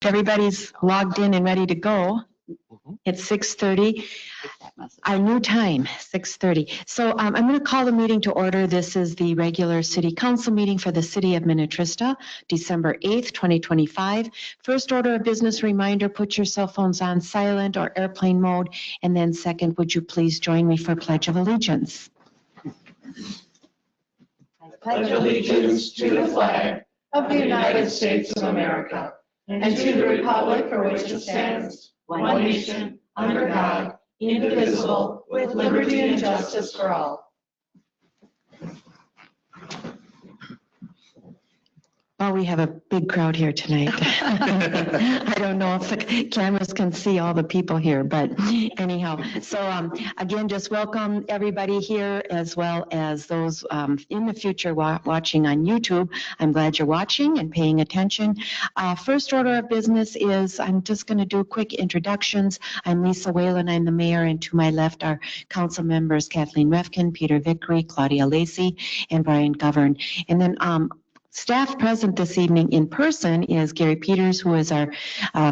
Everybody's logged in and ready to go. It's 6:30. Our new time, 6:30. So I'm going to call the meeting to order. This is the regular city council meeting for the city of Minnetrista, December 8th, 2025. First order of business reminder, put your cell phones on silent or airplane mode. And then second, would you please join me for Pledge of Allegiance? I pledge allegiance to the flag of the United States of America and to the republic for which it stands, one nation, under God, indivisible, with liberty and justice for all. Well, we have a big crowd here tonight. I don't know if the cameras can see all the people here, but anyhow. So again, just welcome everybody here as well as those in the future watching on YouTube. I'm glad you're watching and paying attention. First order of business is I'm just going to do quick introductions. I'm Lisa Whalen, I'm the mayor, and to my left are council members Kathleen Refkin, Peter Vickery, Claudia Lacey, and Brian Govern. And then staff present this evening in person is Gary Peters, who is our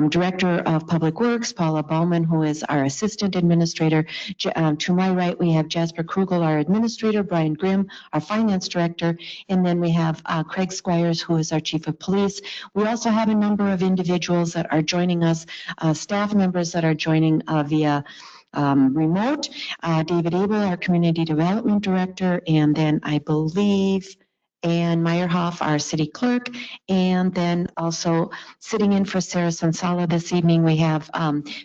Director of Public Works, Paula Baumann, who is our Assistant Administrator. To my right, we have Jasper Krugel, our Administrator, Brian Grimm, our Finance Director, and then we have Craig Squires, who is our Chief of Police. We also have a number of individuals that are joining us, staff members that are joining via remote. David Abel, our Community Development Director, and then I believe Ann Meyerhoff, our city clerk, and then also sitting in for Sarah Sonsala this evening, we have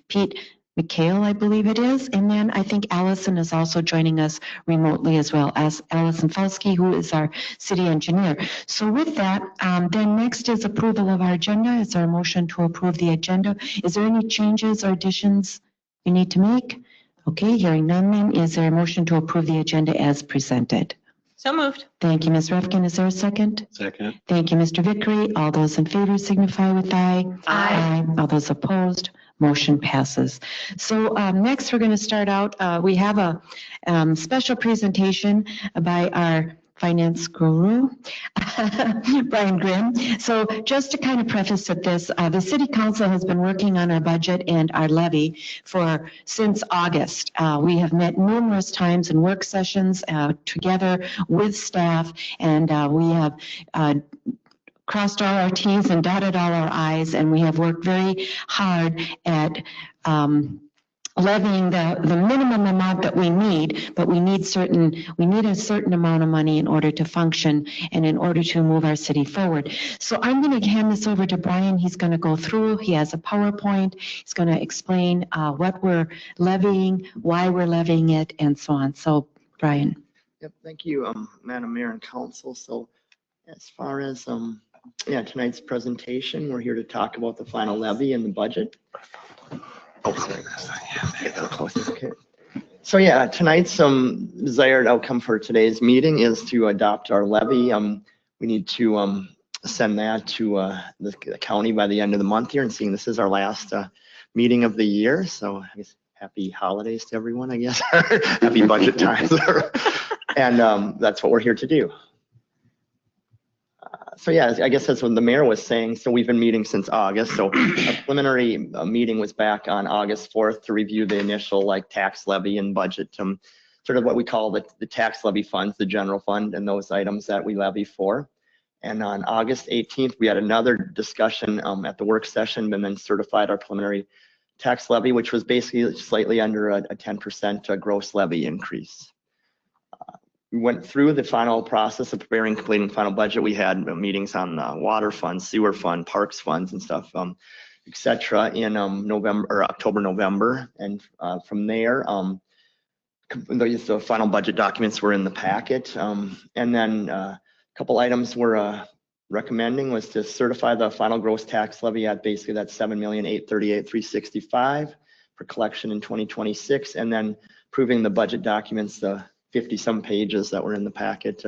Pete McHale, I believe it is, and then I think Allison is also joining us remotely as well as Allison Felsky, who is our city engineer. So with that, then next is approval of our agenda. Is there a motion to approve the agenda? Is there any changes or additions you need to make? Okay, hearing none then, is there a motion to approve the agenda as presented? So moved. Thank you, Ms. Refkin. Is there a second? Second. Thank you, Mr. Vickery. All those in favor signify with aye. Aye. All those opposed, motion passes. So next we're going to start out. We have a special presentation by our finance guru, Brian Grimm. So just to kind of preface with this, the City Council has been working on our budget and our levy since August. We have met numerous times in work sessions together with staff, and we have crossed all our T's and dotted all our I's, and we have worked very hard at levying the minimum amount that we need, but we need a certain amount of money in order to function and in order to move our city forward. So I'm going to hand this over to Brian. He's going to go through. He has a PowerPoint. He's going to explain what we're levying, why we're levying it, and so on. So Brian. Yep, thank you, Madam Mayor and Council. So as far as tonight's presentation, we're here to talk about the final levy and the budget. Okay. So yeah, tonight's desired outcome for today's meeting is to adopt our levy. We need to send that to the county by the end of the month here, and seeing this is our last meeting of the year, so I guess happy holidays to everyone, I guess. Happy budget times. And that's what we're here to do. So yeah, I guess that's what the mayor was saying. So we've been meeting since August. So a preliminary meeting was back on August 4th to review the initial tax levy and budget, sort of what we call the tax levy funds, the general fund, and those items that we levy for. And on August 18th, we had another discussion at the work session, and then certified our preliminary tax levy, which was basically slightly under a 10% gross levy increase. We went through the final process of preparing, completing final budget. We had meetings on water funds, sewer fund, parks funds, and stuff, etc. in October, November, and from there, the final budget documents were in the packet, and then a couple items we're recommending was to certify the final gross tax levy at basically that $7,838,365 for collection in 2026, and then approving the budget documents, the 50-some pages that were in the packet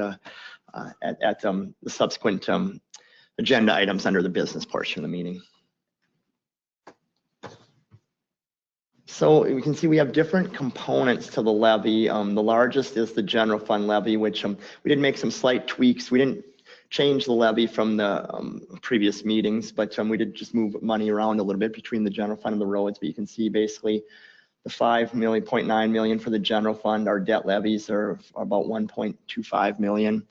at the subsequent agenda items under the business portion of the meeting. So we can see we have different components to the levy. The largest is the general fund levy, which we did make some slight tweaks. We didn't changed the levy from the previous meetings, but we did just move money around a little bit between the general fund and the roads. But you can see basically the 5.9 million for the general fund. Our debt levies are about 1.25 million.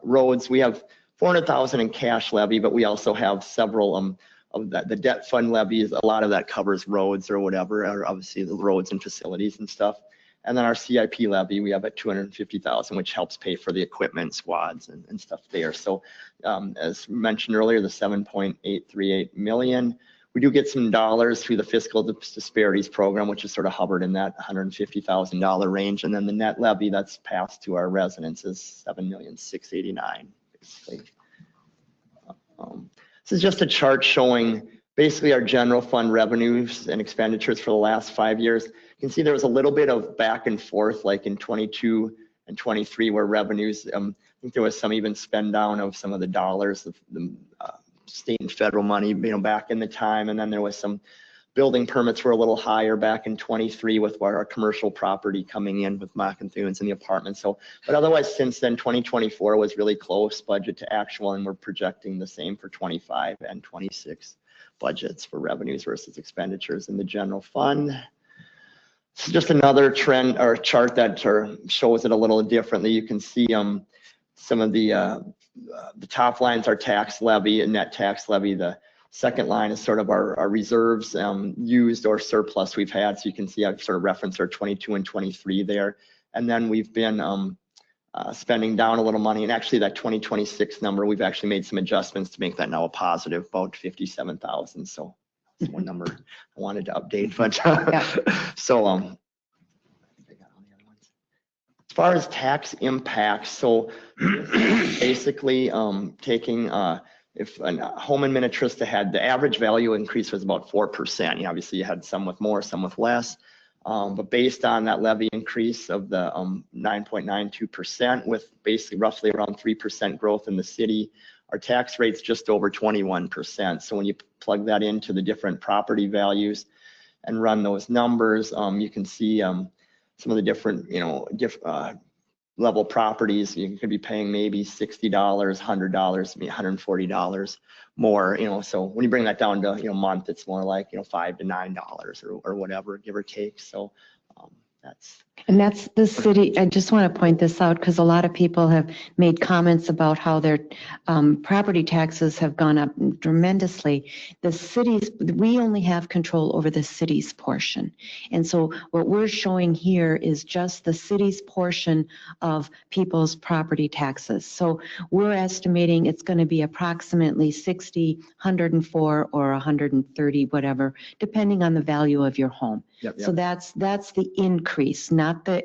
Roads, we have 400,000 in cash levy, but we also have several of that. The debt fund levies, a lot of that covers roads or whatever, or obviously the roads and facilities and stuff. And then our CIP levy, we have at 250,000, which helps pay for the equipment squads and stuff there. So as mentioned earlier, the 7.838 million, we do get some dollars through the fiscal disparities program, which is sort of hovered in that $150,000 range. And then the net levy that's passed to our residents is 7,689,000, basically. This is just a chart showing basically our general fund revenues and expenditures for the last 5 years. You can see there was a little bit of back and forth, like in 22 and 23, where revenues, I think there was some even spend down of some of the dollars of the state and federal money, back in the time. And then there was some building permits were a little higher back in 23 with our commercial property coming in with Mock and Thunes and the apartments. So, but otherwise since then, 2024 was really close budget to actual, and we're projecting the same for 25 and 26 budgets for revenues versus expenditures in the general fund. This is just another trend or chart that shows it a little differently. You can see some of the top lines are tax levy and net tax levy. The second line is sort of our reserves used or surplus we've had. So you can see I've sort of referenced our 22 and 23 there. And then we've been spending down a little money. And actually that 2026 number, we've actually made some adjustments to make that now a positive, about 57,000. So that's one number I wanted to update. But so as far as tax impacts, so basically taking if a home in Minnetrista had the average value increase was about 4%. Obviously you had some with more, some with less. But based on that levy increase of the 9.92% with basically roughly around 3% growth in the city, our tax rate's just over 21%. So when you plug that into the different property values and run those numbers, you can see some of the different, level properties. You could be paying maybe $60, $100, maybe $140 more. So when you bring that down to month, it's more like $5 to $9 or whatever, give or take. So that's the city. I just want to point this out because a lot of people have made comments about how their property taxes have gone up tremendously. The cities, we only have control over the city's portion. And so what we're showing here is just the city's portion of people's property taxes. So we're estimating it's going to be approximately 60, 104 or 130, whatever, depending on the value of your home. Yep. So that's the increase, not the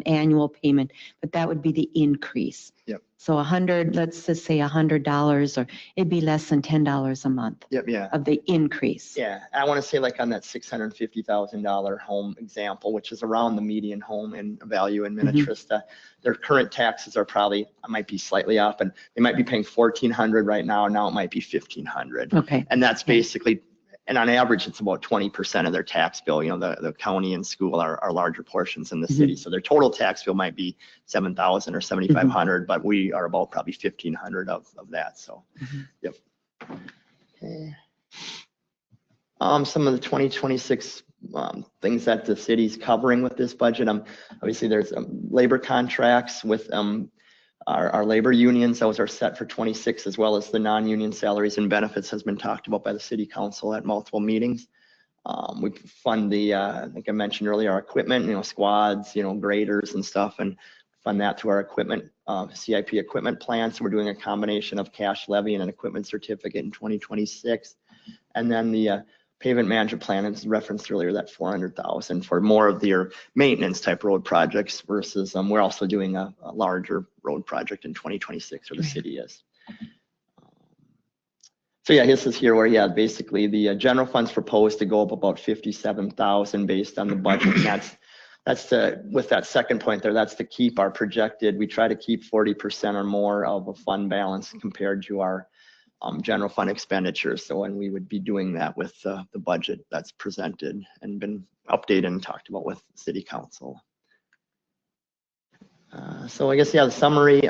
annual payment, but that would be the increase. Yep. So let's just say $100, or it'd be less than $10 a month. Yep. Yeah. Of the increase. Yeah, I want to say like on that $650,000 home example, which is around the median home and value in Minnetrista, their current taxes are probably, I might be slightly off, and they might be paying $1,400 right now. Now it might be $1,500. Okay. And that's basically. And on average, it's about 20% of their tax bill. The county and school are larger portions in the city. So their total tax bill might be $7,000 or $7,500, but we are about probably $1,500 of that. So, yep. Okay. Some of the 2026 things that the city's covering with this budget. Obviously, there's labor contracts with our labor unions. Those are set for 26, as well as the non-union salaries and benefits has been talked about by the city council at multiple meetings. We fund I think I mentioned earlier, our equipment, squads, graders and stuff, and fund that through our equipment, CIP equipment plan. So we're doing a combination of cash levy and an equipment certificate in 2026. And then the pavement management plan is referenced earlier, that 400,000 for more of your maintenance type road projects versus we're also doing a larger road project in 2026, or the city is. So yeah, this is here where basically the general funds proposed to go up about 57,000 based on the budget. And that's with that second point there, that's to keep our projected. We try to keep 40% or more of a fund balance compared to our general fund expenditures. So when we would be doing that with the budget that's presented and been updated and talked about with city council. So I guess, yeah, the summary,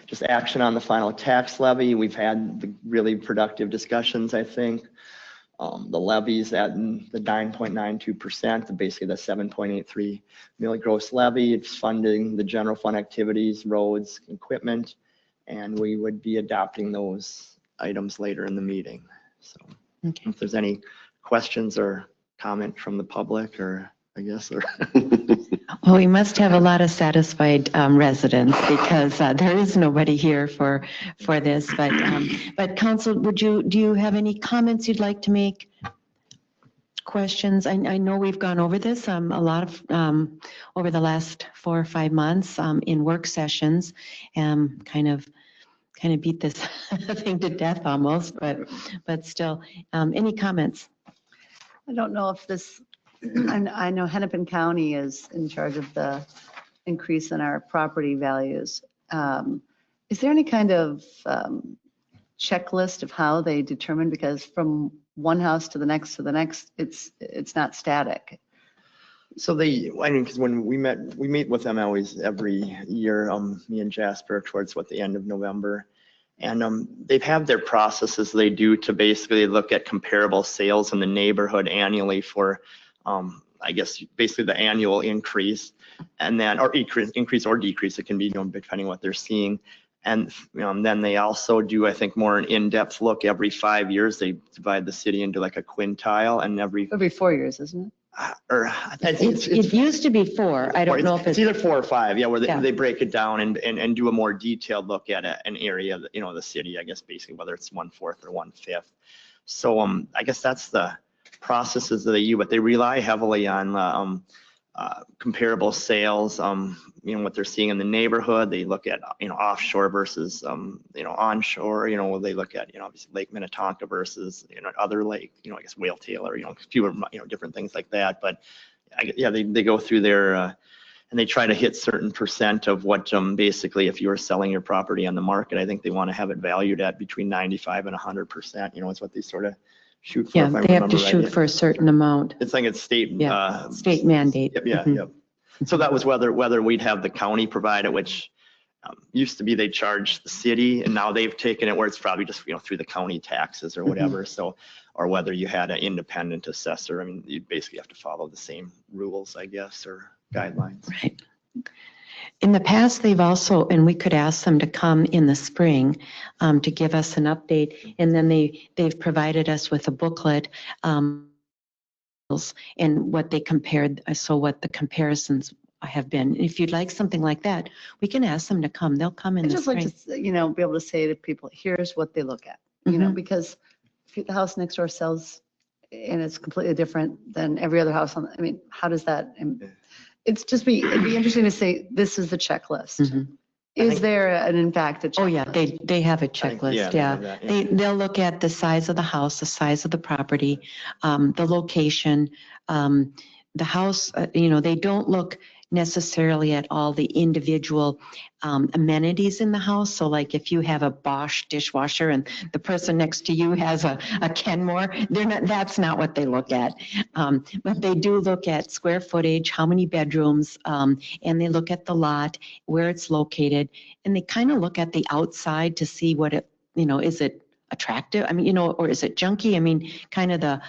just action on the final tax levy. We've had the really productive discussions, I think. The levies at the 9.92%, basically the 7.83 million gross levy. It's funding the general fund activities, roads, equipment, and we would be adopting those items later in the meeting. So Okay. if there's any questions or comment from the public, or I guess, or Well, we must have a lot of satisfied residents because there is nobody here for this. But Council, do you have any comments you'd like to make? Questions? I know we've gone over this a lot of over the last 4 or 5 months in work sessions, kind of beat this thing to death almost, but still, any comments? I don't know if this, I know Hennepin County is in charge of the increase in our property values. Is there any kind of checklist of how they determine, because from one house to the next, it's not static? so I mean, because when we meet with them always every year, me and Jasper, towards the end of November. And they have their processes they do to basically look at comparable sales in the neighborhood annually for, I guess, basically the annual increase, and then, or increase or decrease, it can be, depending on what they're seeing. And then they also do, I think, more an in-depth look every 5 years. They divide the city into like a quintile, and every 4 years, isn't it? or It used to be 4. I don't know if it's either 4 or 5, yeah, where Yeah. they break it down and do a more detailed look at an area, the city, I guess, basically, whether it's 1/4 or 1/5. So I guess that's the processes that they use, but they rely heavily on comparable sales, what they're seeing in the neighborhood. They look at, offshore versus, onshore, they look at, obviously Lake Minnetonka versus, other lake, I guess Whale Tail, or, fewer, different things like that. But yeah, they go through their, and they try to hit certain percent of what, basically, if you're selling your property on the market, I think they want to have it valued at between 95 and 100%, is what they sort of shoot for. Yeah, if I they have to remember right. shoot for a certain amount. It's like it's state. Yeah, state mandate. Yep, yeah, Mhm. yep. So that was whether we'd have the county provide it, which used to be they charge the city, and now they've taken it where it's probably just, through the county taxes or whatever. So, or whether you had an independent assessor. I mean, you basically have to follow the same rules, I guess, or guidelines. Right. In the past, they've also, and we could ask them to come in the spring to give us an update, and then they've provided us with a booklet and what they compared, so what the comparisons have been. If you'd like something like that, we can ask them to come. They'll come in I'd the just like spring. to, be able to say to people, here's what they look at, because if the house next door sells and it's completely different than every other house I mean, how does that, it'd be interesting to say, this is the checklist. Mhm. Is there in fact a checklist? Oh, yeah, they have a I think, checklist, they yeah. have that, yeah. They'll look at the size of the house, the size of the property, the location, the house, they don't look necessarily at all the individual amenities in the house. So like if you have a Bosch dishwasher and the person next to you has a Kenmore, that's not what they look at. But they do look at square footage, how many bedrooms, and they look at the lot, where it's located, and they kind of look at the outside to see what it, is it attractive? I mean, or is it junky? I mean, kind of the,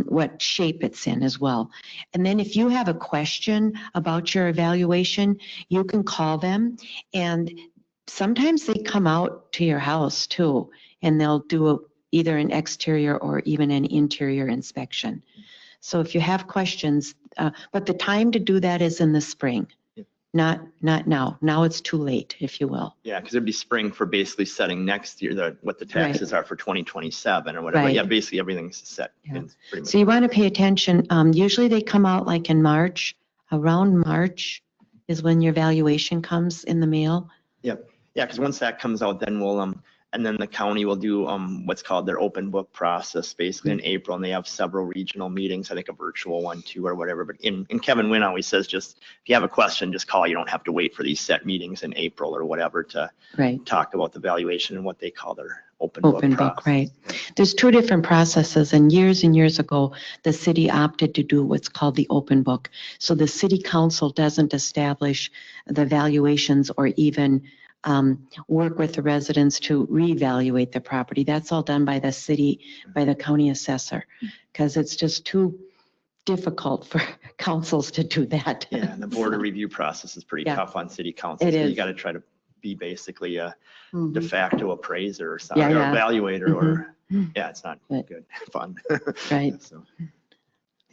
what shape it's in as well. And then if you have a question about your evaluation, you can call them, and sometimes they come out to your house too, and they'll do either an exterior or even an interior inspection. So if you have questions, but the time to do that is in the spring. Not now. Now it's too late, if you will. Yeah, because it'd be spring for basically setting next year what the taxes are for 2027 or whatever. Right. Yeah, basically everything's set. Yeah. in pretty much. So you want to pay attention. Usually they come out like in March. Around March is when your valuation comes in the mail. Yeah, because once that comes out, then we'll and then the county will do what's called their open book process basically in April, and they have several regional meetings, I think a virtual one too or whatever. But in Kevin Wynn always says, just if you have a question, just call. You don't have to wait for these set meetings in April or whatever to Right. talk about the valuation and what they call their open book Open book, process. right. There's two different processes, and years ago, the city opted to do what's called the open book. So the city council doesn't establish the valuations or even work with the residents to reevaluate the property. That's all done by the city, by the county assessor, because it's just too difficult for councils to do that. Yeah, and the board of review process is pretty Yeah. tough on city council. It So is. you got to try to be basically a de Mhm. facto appraiser or something, Yeah, or yeah. evaluator, or, Mhm. yeah, it's not Right. good, fun. Right. So,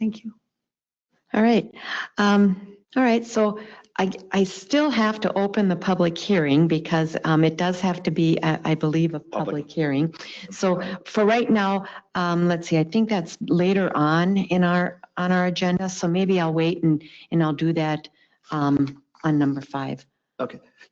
Thank you. All right. All right. So I still have to open the public hearing because it does have to be, I believe, a public hearing. So for right now, let's see, I think that's later on in our agenda. So maybe I'll wait and I'll do that on number 5.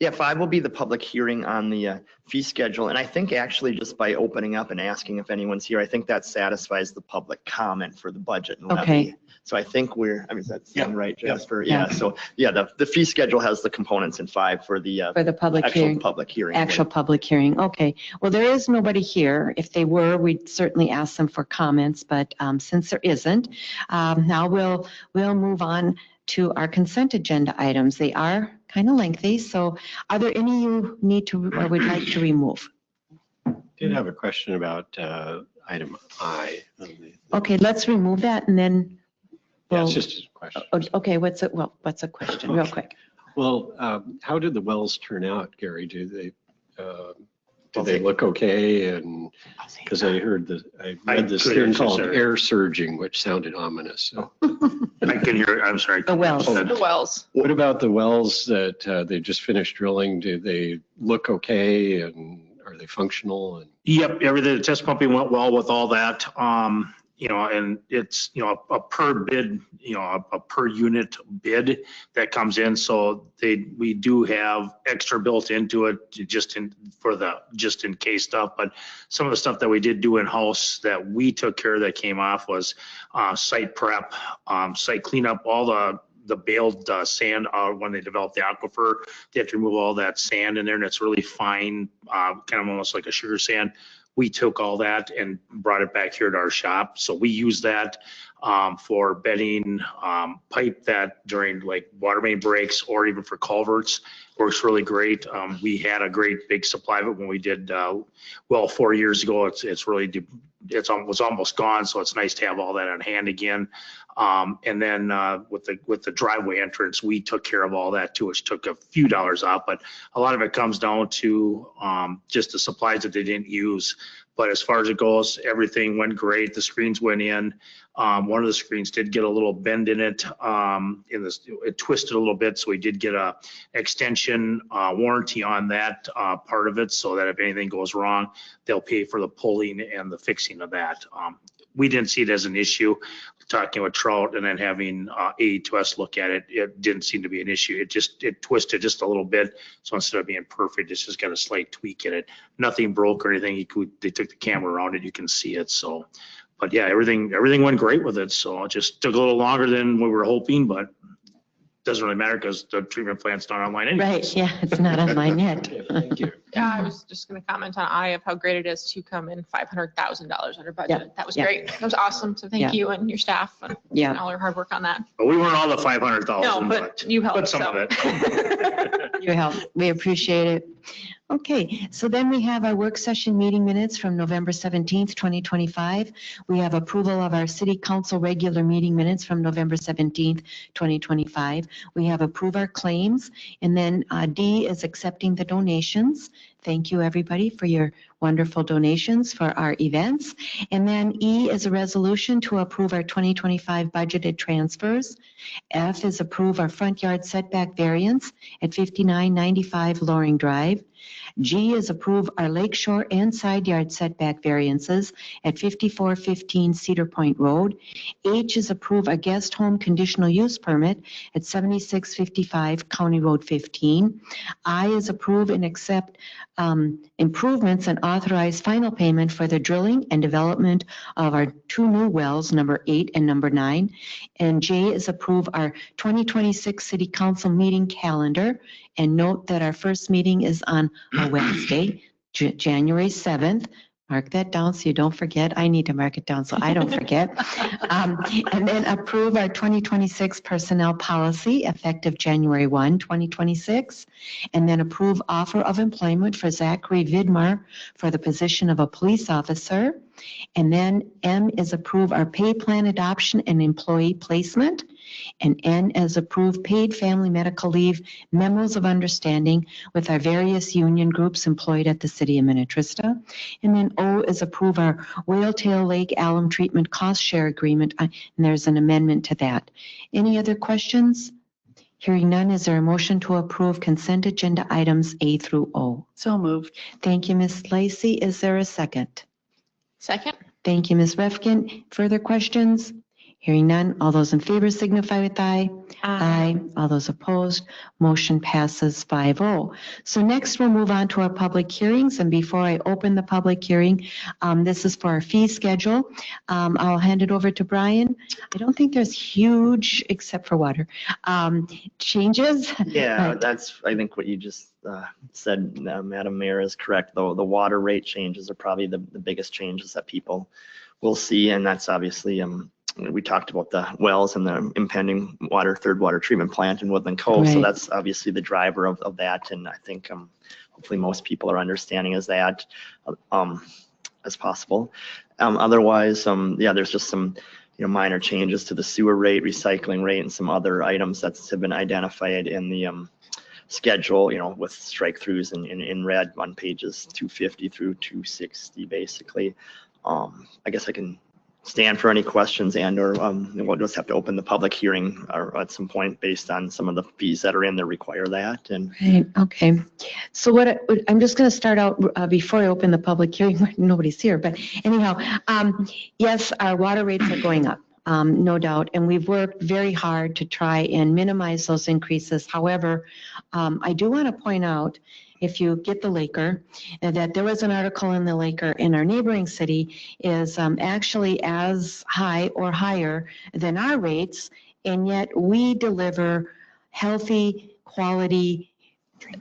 Yeah, 5 will be the public hearing on the fee schedule. And I think actually just by opening up and asking if anyone's here, I think that satisfies the public comment for the budget and levy. Okay. So I think does that sound right, Jasper? Yeah. Yeah, so yeah, the fee schedule has the components in 5 for the For the public actual hearing. public hearing. Actual public hearing, okay. Well, there is nobody here. If they were, we'd certainly ask them for comments, but since there isn't, now we'll move on to our consent agenda items. They are kind of lengthy, so are there any you need to or would like to remove? Did have a question about item I. Okay, let's remove that and then Yeah, we'll, it's just a question. okay, what's a question, real quick? Well, how did the wells turn out, Gary? Do they look okay? And because I read this thing called air surging, which sounded ominous. So I can hear, I'm sorry. The wells. The wells. what about the wells that they just finished drilling? Do they look okay and are they functional? And Yep, everything, the test pumping went well with all that. And it's, a per bid, a per unit bid that comes in. So we do have extra built into it just in case stuff. But some of the stuff that we did do in-house that we took care of that came off was site prep, site cleanup, all the baled sand when they develop the aquifer. They have to remove all that sand in there, and it's really fine, kind of almost like a sugar sand. We took all that and brought it back here to our shop. So we use that for bedding pipe that during like water main breaks or even for culverts. Works really great. We had a great big supply of it when we did 4 years ago. It was almost gone, so it's nice to have all that on hand again. And then with the driveway entrance, we took care of all that too, which took a few dollars off, but a lot of it comes down to just the supplies that they didn't use. But as far as it goes, everything went great. The screens went in. One of the screens did get a little bend in it. It twisted a little bit, so we did get a extension warranty on that part of it, so that if anything goes wrong, they'll pay for the pulling and the fixing of that. We didn't see it as an issue. Talking with Trout and then having A2S look at it, it didn't seem to be an issue. It twisted just a little bit. So instead of being perfect, it's just got a slight tweak in it. Nothing broke or anything. They took the camera around it. You can see it. So, but yeah, everything went great with it. So it just took a little longer than we were hoping, but doesn't really matter because the treatment plant's not online anyway. Right, yeah, it's not online yet. yeah, thank you. Yeah, I was just going to comment on I of how great it is to come in $500,000 under budget. Yeah, That was yeah. great. That was awesome. So Yeah. thank you and your staff and Yeah, all your hard work on that. But we weren't all the 500,000, No, but you helped. but some so. of it. your help, we appreciate it. Okay, so then we have our work session meeting minutes from November 17th, 2025. We have approval of our city council regular meeting minutes from November 17th, 2025. We have approve our claims, and then D is accepting the donations. Thank you, everybody, for your wonderful donations for our events. And then E is a resolution to approve our 2025 budgeted transfers. F is approve our front yard setback variance at 5995 Loring Drive. G is approve our lakeshore and side yard setback variances at 5415 Cedar Point Road. H is approve a guest home conditional use permit at 7655 County Road 15. I is approve and accept improvements and authorize final payment for the drilling and development of our 2 new wells, number 8 and number 9. And J is approve our 2026 City Council meeting calendar, and note that our first meeting is on a Wednesday, January 7th, Mark that down so you don't forget. I need to mark it down so I don't forget. And then approve our 2026 personnel policy effective January 1, 2026. And then approve offer of employment for Zachary Vidmar for the position of a police officer. And then M is approve our pay plan adoption and employee placement. And N is approve paid family medical leave memos of understanding with our various union groups employed at the city of Minnetrista. And then O is approve our Whale Tail Lake Alum Treatment Cost Share Agreement, and there's an amendment to that. Any other questions? Hearing none, is there a motion to approve consent agenda items A through O? So moved. Thank you, Ms. Lacy. Is there a second? Second? Thank you, Ms. Refkin. Further questions? Hearing none, all those in favor signify with aye. Aye. All those opposed, motion passes 5-0. So next we'll move on to our public hearings. And before I open the public hearing, this is for our fee schedule. I'll hand it over to Brian. I don't think there's huge, except for water, changes. Yeah, But- that's, I think what you just said, Madam Mayor, is correct. Though the water rate changes are probably the biggest changes that people will see. And that's obviously, we talked about the wells and the impending third water treatment plant in Woodland Cove. So Right. that's obviously the driver of that. And I think hopefully most people are understanding as that as possible. Otherwise, yeah, there's just some minor changes to the sewer rate, recycling rate, and some other items that have been identified in the schedule, with strike throughs in red on pages 250 through 260, basically. I guess I can stand for any questions or we'll just have to open the public hearing at some point based on some of the fees that are in there require that. And Right, okay. So I'm just going to start out before I open the public hearing, nobody's here, but anyhow, yes, our water rates are going up. No doubt, and we've worked very hard to try and minimize those increases. However, I do want to point out, if you get the Laker, that there was an article in the Laker in our neighboring city is actually as high or higher than our rates, and yet we deliver healthy, quality,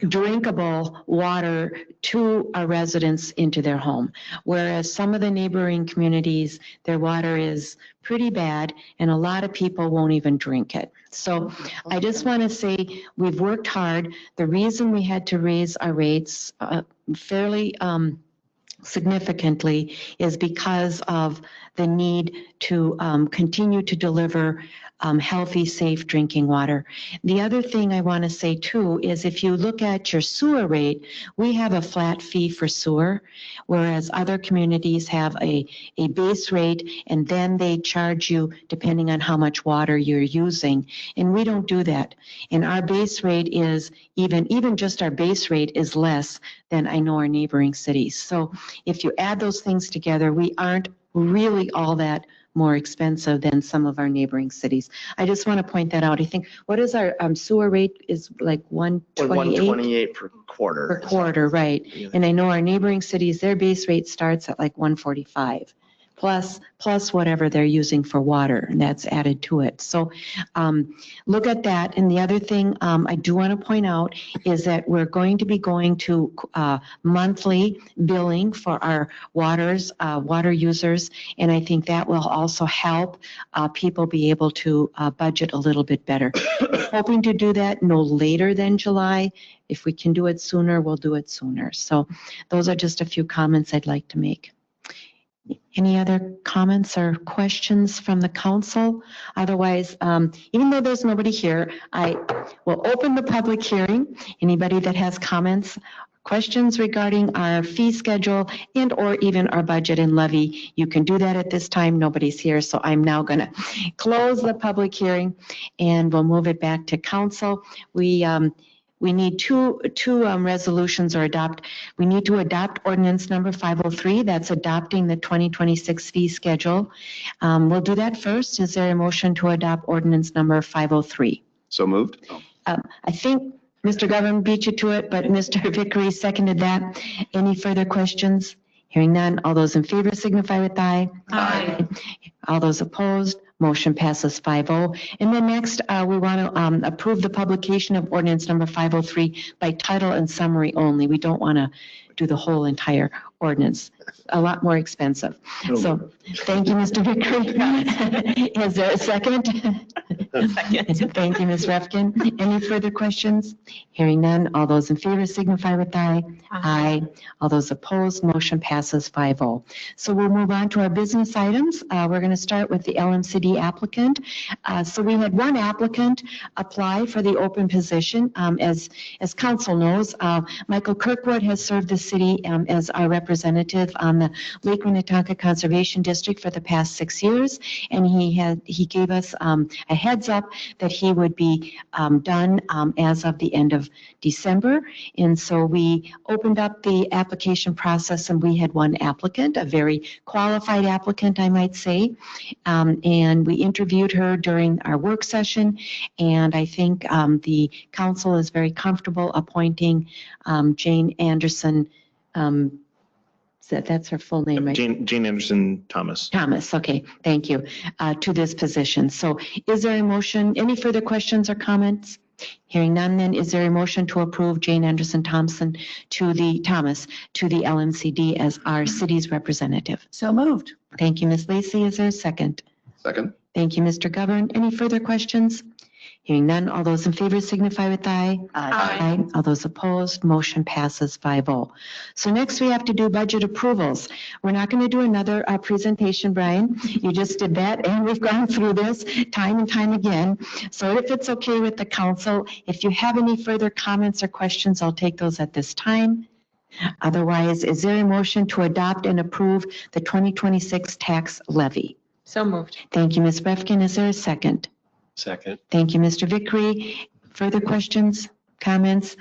drinkable water to our residents into their home. Whereas some of the neighboring communities, their water is pretty bad and a lot of people won't even drink it. So I just want to say we've worked hard. The reason we had to raise our rates fairly significantly is because of the need to continue to deliver healthy, safe drinking water. The other thing I want to say too is if you look at your sewer rate, we have a flat fee for sewer, whereas other communities have a base rate and then they charge you depending on how much water you're using. And we don't do that. And our base rate is even just our base rate is less than I know our neighboring cities. So if you add those things together, we aren't really all that more expensive than some of our neighboring cities. I just want to point that out. I think, what is our sewer rate is like 128? 128 per quarter. Per quarter, right. And I know our neighboring cities, their base rate starts at like 145. Plus whatever they're using for water, and that's added to it. So look at that. And the other thing I do want to point out is that we're going to be going to monthly billing for our water users, and I think that will also help people be able to budget a little bit better. Hoping to do that no later than July. If we can do it sooner, we'll do it sooner. So those are just a few comments I'd like to make. Any other comments or questions from the council? Otherwise, even though there's nobody here, I will open the public hearing. Anybody that has comments, questions regarding our fee schedule and or even our budget and levy, you can do that at this time. Nobody's here, so I'm now going to close the public hearing and we'll move it back to council. We need two resolutions or we need to adopt ordinance number 503. That's adopting the 2026 fee schedule. We'll do that first. Is there a motion to adopt ordinance number 503? So moved. I think Mr. Governor beat you to it, but Mr. Vickery seconded that. Any further questions? Hearing none. All those in favor signify with aye. Aye. All those opposed, Motion passes 5-0. And then next, we want to approve the publication of ordinance number 503 by title and summary only. We don't want to do the whole entire ordinance. A lot more expensive. So thank you, Mr. Vickery. Is there a second? Second. Thank you, Ms. Refkin. Any further questions? Hearing none. All those in favor signify with aye. Aye. All those opposed, motion passes 5-0. So we'll move on to our business items. We're going to start with the LMCD applicant. So we had one applicant apply for the open position. As council knows, Michael Kirkwood has served the city as our representative on the Lake Minnetonka Conservation District for the past 6 years. And he gave us a heads up that he would be done as of the end of December. And so we opened up the application process and we had one applicant, a very qualified applicant, I might say. And we interviewed her during our work session. And I think the council is very comfortable appointing Jane Anderson. That's her full name, right? Jane Anderson Thomas. Thomas, okay, thank you, to this position. So is there a motion, any further questions or comments? Hearing none, then is there a motion to approve Jane Anderson Thomas to the LMCD as our city's representative? So moved. Thank you, Ms. Lacy. Is there a second? Second. Thank you, Mr. Govern. Any further questions? Hearing none, all those in favor signify with aye. Aye. All those opposed, motion passes 5-0. So next we have to do budget approvals. We're not going to do another presentation, Brian. You just did that, and we've gone through this time and time again. So if it's okay with the council, if you have any further comments or questions, I'll take those at this time. Otherwise, is there a motion to adopt and approve the 2026 tax levy? So moved. Thank you, Ms. Refkin. Is there a second? Second. Thank you, Mr. Vickery. Further questions, comments?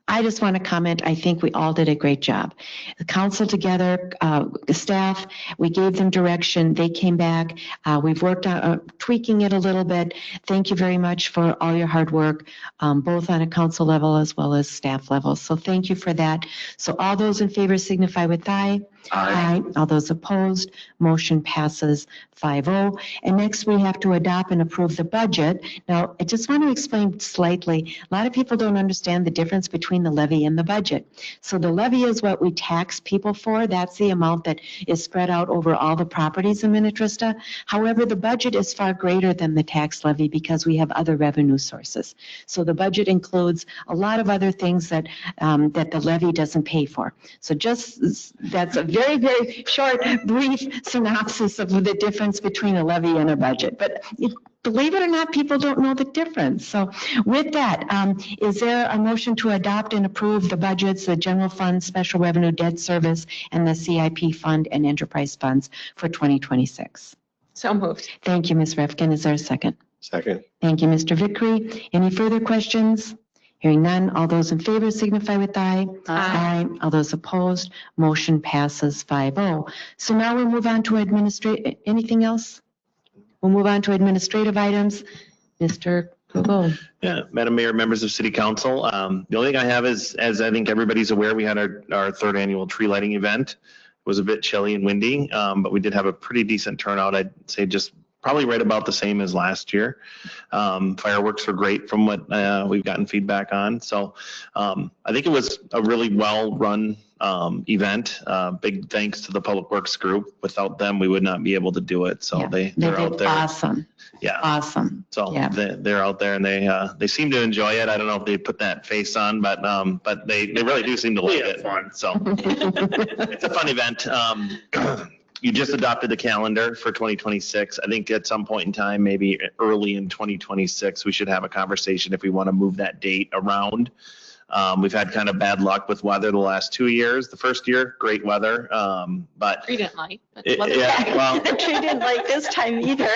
I just want to comment, I think we all did a great job. The council together, the staff, we gave them direction. They came back. We've worked on tweaking it a little bit. Thank you very much for all your hard work, both on a council level as well as staff level. So thank you for that. So all those in favor signify with aye. Aye. All those opposed, motion passes 5-0. And next we have to adopt and approve the budget. Now, I just want to explain slightly. A lot of people don't understand the difference between the levy and the budget. So the levy is what we tax people for. That's the amount that is spread out over all the properties in Minnetrista. However, the budget is far greater than the tax levy because we have other revenue sources. So the budget includes a lot of other things that the levy doesn't pay for. So that's a very, very short, brief synopsis of the difference between a levy and a budget. But believe it or not, people don't know the difference. So with that, is there a motion to adopt and approve the budgets, the general fund, special revenue, debt service, and the CIP fund and enterprise funds for 2026? So moved. Thank you, Ms. Refkin. Is there a second? Second. Thank you, Mr. Vickery. Any further questions? Hearing none, all those in favor signify with aye. Aye. All those opposed, motion passes 5-0. So now we'll move on to anything else? We'll move on to administrative items. Mr. Kugel. Yeah, Madam Mayor, members of City Council. The only thing I have is, as I think everybody's aware, we had our third annual tree lighting event. It was a bit chilly and windy, but we did have a pretty decent turnout. I'd say just probably right about the same as last year. Fireworks were great from what we've gotten feedback on. So I think it was a really well-run event. Big thanks to the Public Works group. Without them, we would not be able to do it. So Yeah, they're out did there. awesome. Yeah. Awesome. So Yeah. they're out there and they seem to enjoy it. I don't know if they put that face on, but they really do seem to like it. Fun. So it's a fun event. You just adopted the calendar for 2026. I think at some point in time, maybe early in 2026, we should have a conversation if we want to move that date around. We've had kind of bad luck with weather the last 2 years. The first year, great weather, but Tree didn't like. yeah, well, The tree didn't like this time either.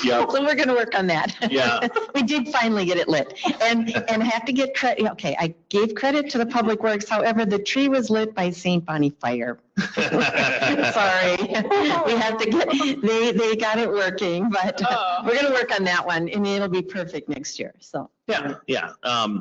Yeah. So we're going to work on that. Yeah. We did finally get it lit. And I have to get credit. Okay, I gave credit to the Public Works. However, the tree was lit by St. Bonnie Fire. Sorry. We have to they got it working, but we're going to work on that one and it'll be perfect next year. So yeah.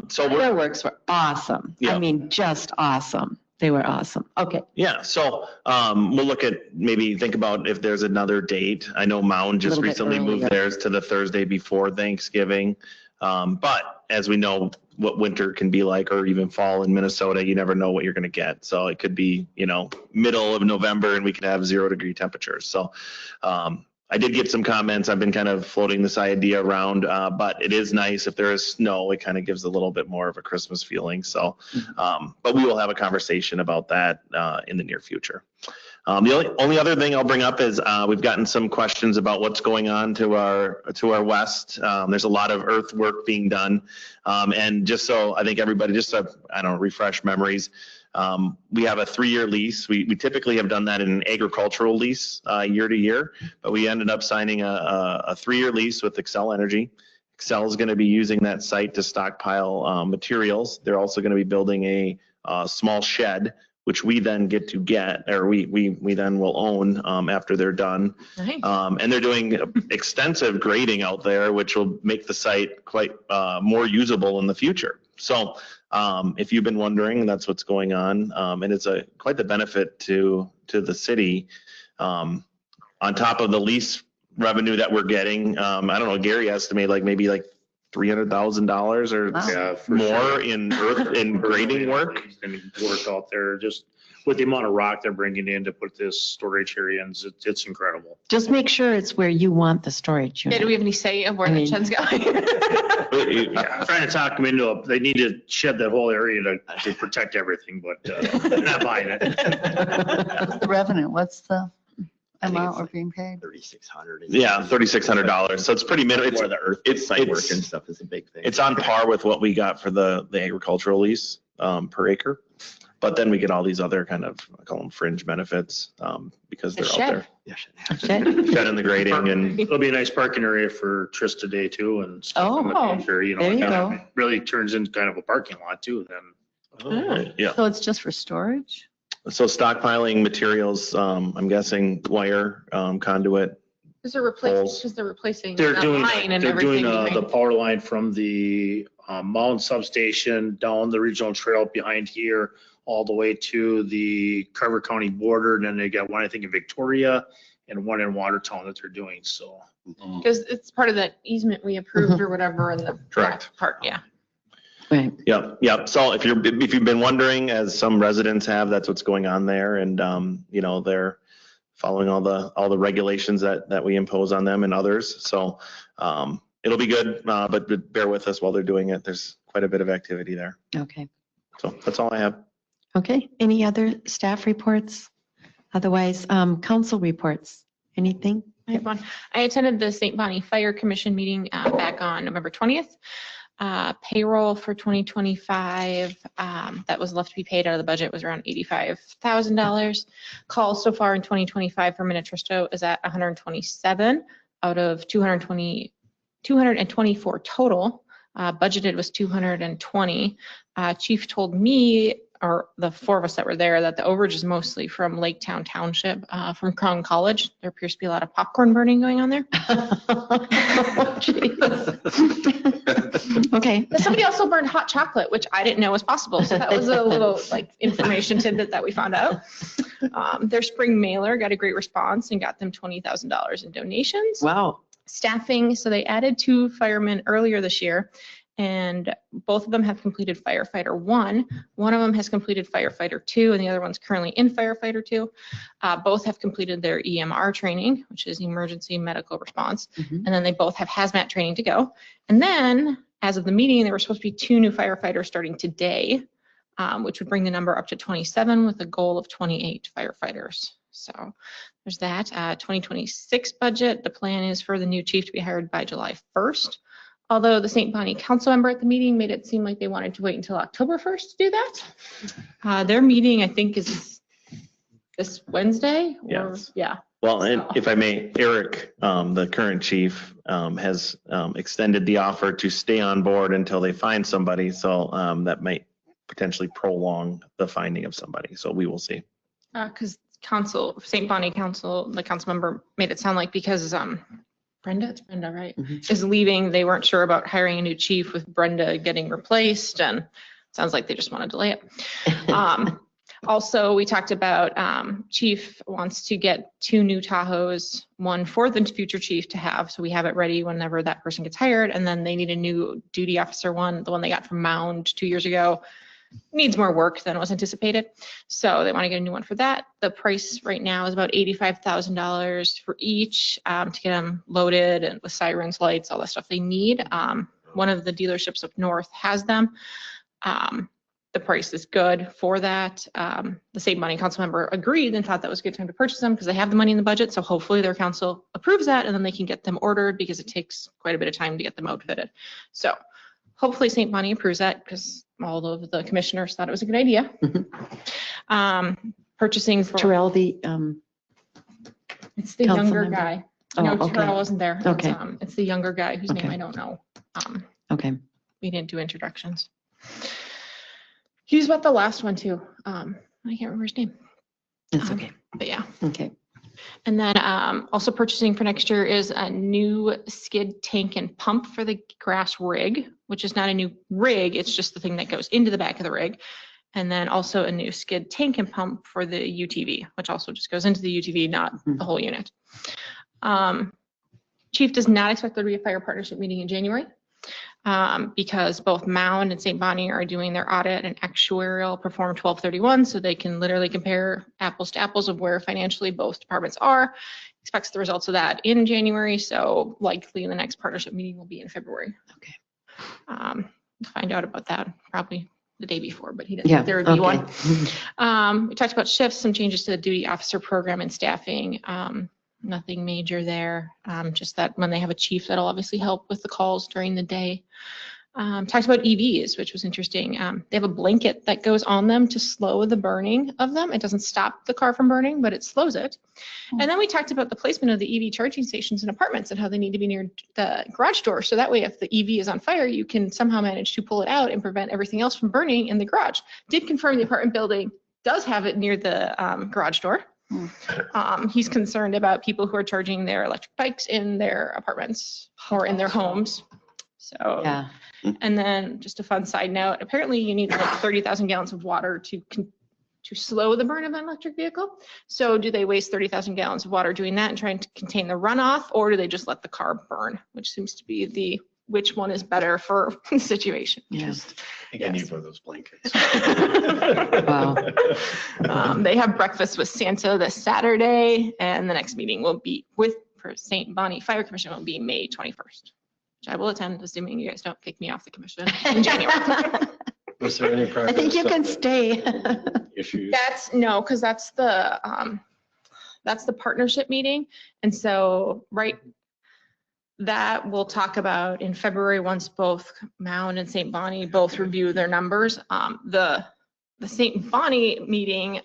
So fireworks were awesome. Yeah. I mean, just awesome. They were awesome. Okay. Yeah, so we'll look at, maybe think about if there's another date. I know Mound just Little bit recently moved earlier. theirs to the Thursday before Thanksgiving. But as we know, what winter can be like, or even fall in Minnesota, you never know what you're going to get. So it could be, middle of November and we could have 0-degree temperatures. So I did get some comments. I've been kind of floating this idea around, but it is nice if there is snow. It kind of gives a little bit more of a Christmas feeling. So, but we will have a conversation about that in the near future. The only other thing I'll bring up is we've gotten some questions about what's going on to our west. There's a lot of earthwork being done, and just so I think everybody refresh memories. We have a 3-year lease. We typically have done that in an agricultural lease year to year, but we ended up signing a 3-year lease with Xcel Energy. Xcel is going to be using that site to stockpile materials. They're also going to be building a small shed, which we then get to we then will own after they're done. Nice. And they're doing extensive grading out there, which will make the site quite more usable in the future. So if you've been wondering, that's what's going on. And it's quite the benefit to the city. On top of the lease revenue that we're getting, I don't know, Gary estimated maybe $300,000 or Wow. more in grading work. And work out there, just with the amount of rock they're bringing in to put this storage area in, it's incredible. Just make sure it's where you want the storage Yeah, do unit. we have any say of where I the mean- shed's going? Yeah, I'm trying to talk them into they need to shed that whole area to protect everything, but they're not buying it. The revenue, what's the think amount it's we're being paid? 3,600. Yeah, $3,600. So it's pretty minimal. Where the earth site work and stuff is a big thing. It's on par with what we got for the agricultural lease per acre. But then we get all these other kind of, I call them fringe benefits because The they're out shed. there. Yeah, should Shed? Shed in the grading and It'll be a nice parking area for Trista Day too and stuff. Oh, in the future, there you it go. really turns into kind of a parking lot too then. yeah. So it's just for storage? So stockpiling materials, I'm guessing wire, conduit. Because they're replacing They're that doing, line and they're doing everything. the power line from the Mound substation down the regional trail behind here, all the way to the Carver County border. And then they got one, I think, in Victoria and one in Watertown that they're doing, so. Because it's part of that easement we approved or whatever in the. Correct. Part, yeah. Right. Yep. So if you've been wondering, as some residents have, that's what's going on there. And, they're following all the regulations that we impose on them and others. So it'll be good, but bear with us while they're doing it. There's quite a bit of activity there. Okay. So that's all I have. Okay. Any other staff reports? Otherwise, council reports? Anything? I have one. I attended the St. Bonnie Fire Commission meeting back on November 20th. Payroll for 2025 that was left to be paid out of the budget was around $85,000. Calls so far in 2025 for Minnetrista is at 127 out of 224 total. Budgeted was 220. Chief told me, or the 4 of us that were there, that the overage is mostly from Laketown Township, from Crown College. There appears to be a lot of popcorn burning going on there. Okay. But somebody also burned hot chocolate, which I didn't know was possible. So that was a little information tidbit that we found out. Their spring mailer got a great response and got them $20,000 in donations. Wow. Staffing, so they added 2 firemen earlier this year, and both of them have completed firefighter 1. One of them has completed firefighter 2, and the other one's currently in firefighter 2. Both have completed their EMR training, which is emergency medical response, Mhm. and then they both have hazmat training to go. And then, as of the meeting, there were supposed to be 2 new firefighters starting today, which would bring the number up to 27 with a goal of 28 firefighters. So there's that. 2026 budget, the plan is for the new chief to be hired by July 1st. Although the St. Bonnie council member at the meeting made it seem like they wanted to wait until October 1st to do that. Their meeting, I think, is this Wednesday. Yes. Yeah. Well, and if I may, Eric, the current chief, has extended the offer to stay on board until they find somebody. So that might potentially prolong the finding of somebody. So we will see. Because St. Bonnie council, the council member made it sound like because it's Brenda, right, Mhm. is leaving, they weren't sure about hiring a new chief with Brenda getting replaced, and it sounds like they just want to delay it. Also, we talked about, chief wants to get 2 new Tahoes, one for the future chief to have, so we have it ready whenever that person gets hired, and then they need a new duty officer one. The one they got from Mound 2 years ago needs more work than was anticipated, so they want to get a new one for that. The price right now is about $85,000 for each, to get them loaded and with sirens, lights, all that stuff they need. One of the dealerships up north has them. The price is good for that. The Save Money council member agreed and thought that was a good time to purchase them because they have the money in the budget. So hopefully their council approves that and then they can get them ordered because it takes quite a bit of time to get them outfitted. So hopefully St. Bonnie approves that because all of the commissioners thought it was a good idea. Purchasing for. Terrell, It's the council younger member? guy. Oh, No, okay. Terrell wasn't there. Okay. It's the younger guy whose name Okay. I don't know. Okay, We didn't do introductions. He's about the last one too. I can't remember his name, that's okay. but yeah. Okay. And then also purchasing for next year is a new skid tank and pump for the grass rig, which is not a new rig. It's just the thing that goes into the back of the rig. And then also a new skid tank and pump for the UTV, which also just goes into the UTV, not the whole unit. Chief does not expect there to be a fire partnership meeting in January. Because both Mound and St. Bonnie are doing their audit and actuarial perform 1231, so they can literally compare apples to apples of where financially both departments are. Expects the results of that in January, so likely the next partnership meeting will be in February. Okay. Find out about that probably the day before, but he didn't Yeah, think there would be okay. one. We talked about shifts, some changes to the duty officer program and staffing. Nothing major there, just that when they have a chief, that'll obviously help with the calls during the day. Talked about EVs, which was interesting. They have a blanket that goes on them to slow the burning of them. It doesn't stop the car from burning, but it slows it. And then we talked about the placement of the EV charging stations in apartments and how they need to be near the garage door. So that way, if the EV is on fire, you can somehow manage to pull it out and prevent everything else from burning in the garage. Did confirm the apartment building does have it near the garage door. He's concerned about people who are charging their electric bikes in their apartments or in their homes. So, Yeah. and then just a fun side note, apparently you need like 30,000 gallons of water to slow the burn of an electric vehicle. So do they waste 30,000 gallons of water doing that and trying to contain the runoff, or do they just let the car burn, which seems to be which one is better for the situation. Yeah. I think I need one of those blankets. Wow. They have breakfast with Santa this Saturday, and the next meeting will be for St. Bonnie Fire Commission will be May 21st, which I will attend, assuming you guys don't kick me off the commission in January. Was there any I progress? think you can on the stay. Issues? Because that's the partnership meeting, and so that we'll talk about in February once both Mound and St. Bonnie both review their numbers. The St. Bonnie meeting,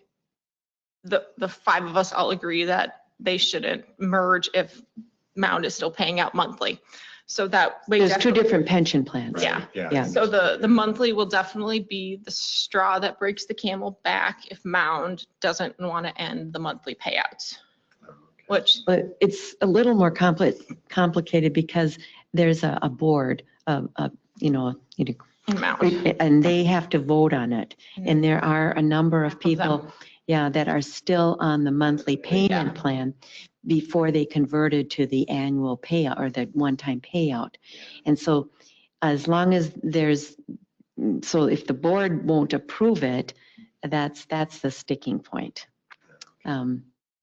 the 5 of us all agree that they shouldn't merge if Mound is still paying out monthly. So that way. There's 2 different pension plans. Yeah. Yeah. So the monthly will definitely be the straw that breaks the camel back if Mound doesn't want to end the monthly payouts. Which, But it's a little more complicated because there's a board of, Mound. and they have to vote on it. And there are a number of people, that are still on the monthly payment plan before they converted to the annual payout or the one-time payout. And so as long as if the board won't approve it, that's the sticking point.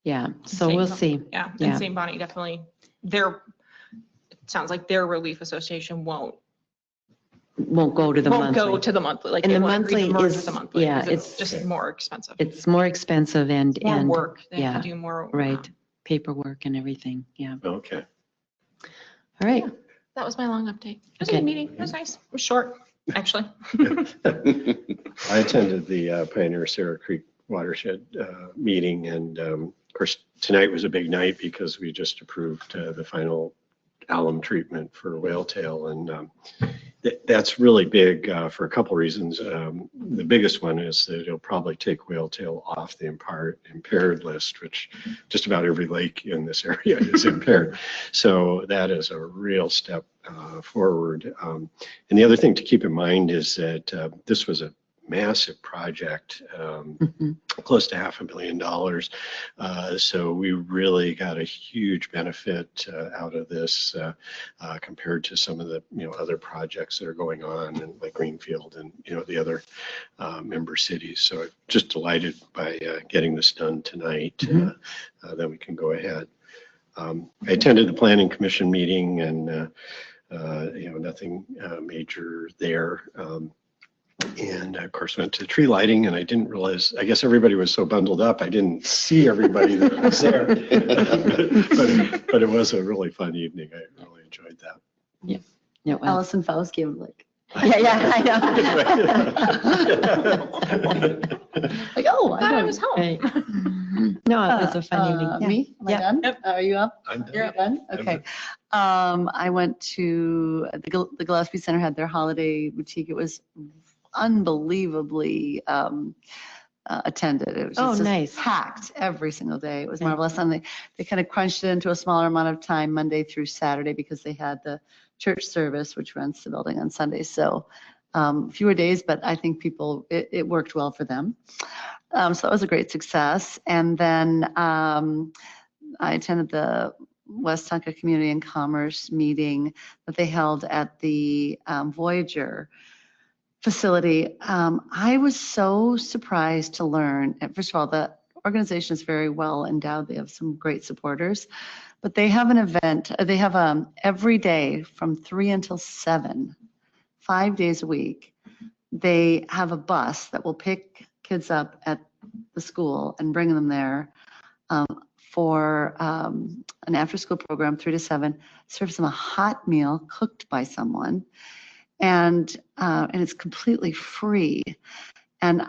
Yeah, so we'll see. Yeah, Yeah. and St. Bonnie definitely, it sounds like their relief association won't Won't go to the monthly. go to the monthly. Like And they the won't agree to monthly merge is- with the monthly. yeah, 'Cause it's it's- just more expensive. It's more expensive and More work. They have yeah, to do more. right, paperwork and everything, yeah. Okay. All right, That was my long update. It was a Okay. good meeting. It was nice. It was short, actually. I attended the Pioneer Sarah Creek Watershed meeting, and of course, tonight was a big night because we just approved the final alum treatment for whale tail, and that's really big for a couple reasons. The biggest one is that it'll probably take whale tail off the impaired list, which just about every lake in this area is impaired. So that is a real step forward. And the other thing to keep in mind is that this was a massive project, Mhm. close to $500,000. So we really got a huge benefit out of this compared to some of the other projects that are going on in like Greenfield and the other member cities. So just delighted by getting this done tonight. Mhm. Then we can go ahead. I attended the Planning Commission meeting and nothing major there. And of course went to tree lighting, and I didn't realize, I guess everybody was so bundled up, I didn't see everybody that was there. but it was a really fun evening. I really enjoyed that. Yeah, well, Allison Faust gave like, yeah, I know. like, oh, I thought I was home. Right. No, it was a fun evening. Yeah. Me? Am I Yeah. done? Yep. Are you up? I'm done. You're done? I'm Okay. I went to the Gillespie Center had their holiday boutique. It was unbelievably attended. It was Oh, just nice. packed every single day. It was Nice. marvelous. And they kind of crunched it into a smaller amount of time Monday through Saturday because they had the church service, which rents the building on Sundays. So fewer days, but I think it worked well for them. So that was a great success. And then I attended the West Tonka Community and Commerce meeting that they held at the Voyager facility. I was so surprised to learn, first of all, the organization is very well endowed. They have some great supporters, but they have an event. They have every day from 3 until 7, 5 days a week. They have a bus that will pick kids up at the school and bring them there for an after-school program, 3 to 7, serves them a hot meal cooked by someone, and it's completely free. And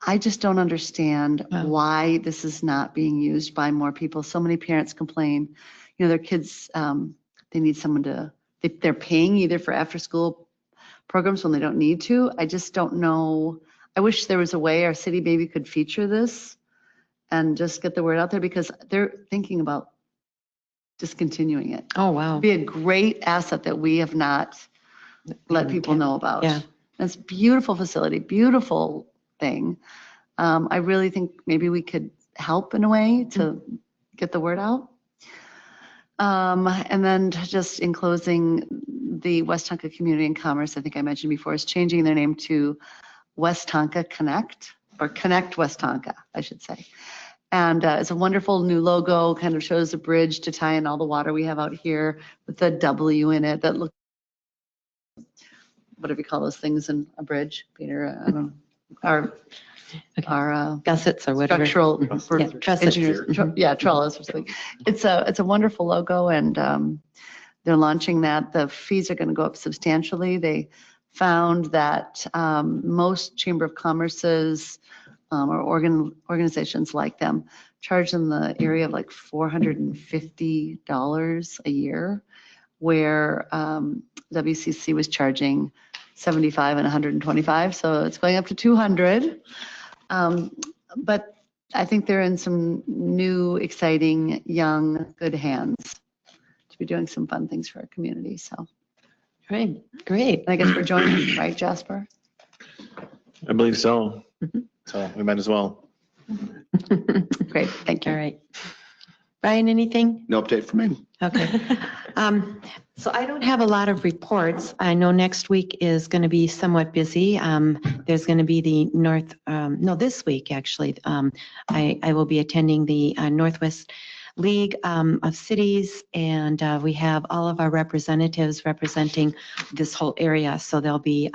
I just don't understand Wow. why this is not being used by more people. So many parents complain, their kids, they need someone they're paying either for after-school programs when they don't need to. I just don't know. I wish there was a way our city maybe could feature this and just get the word out there, because they're thinking about discontinuing it. Oh, wow. It'd be a great asset that we have not let people know about. Yeah. It's a beautiful facility, beautiful thing. I really think maybe we could help in a way to get the word out. And then just in closing, the West Tonka Community and Commerce, I think I mentioned before, is changing their name to West Tonka Connect, or Connect West Tonka, I should say. And it's a wonderful new logo, kind of shows a bridge to tie in all the water we have out here with the W in it that looks, whatever you call those things in a bridge, Peter, I don't know. Our Gussets or whatever. structural Yeah, trussets. engineers, trellis or something. It's a wonderful logo, and they're launching that. The fees are going to go up substantially. They found that most Chamber of Commerce's or organizations like them charge in the area of like $450 a year, where WCC was charging $75 and $125, so it's going up to $200. But I think they're in some new, exciting, young, good hands to be doing some fun things for our community. So Great, great. and I guess we're joining, right, Jasper? I believe so. Mhm. So we might as well. Great, thank All you. right. Brian, anything? No update from me. Okay. So I don't have a lot of reports. I know next week is going to be somewhat busy. There's going to be the this week, actually. I will be attending the Northwest League of Cities, and we have all of our representatives representing this whole area. So there'll be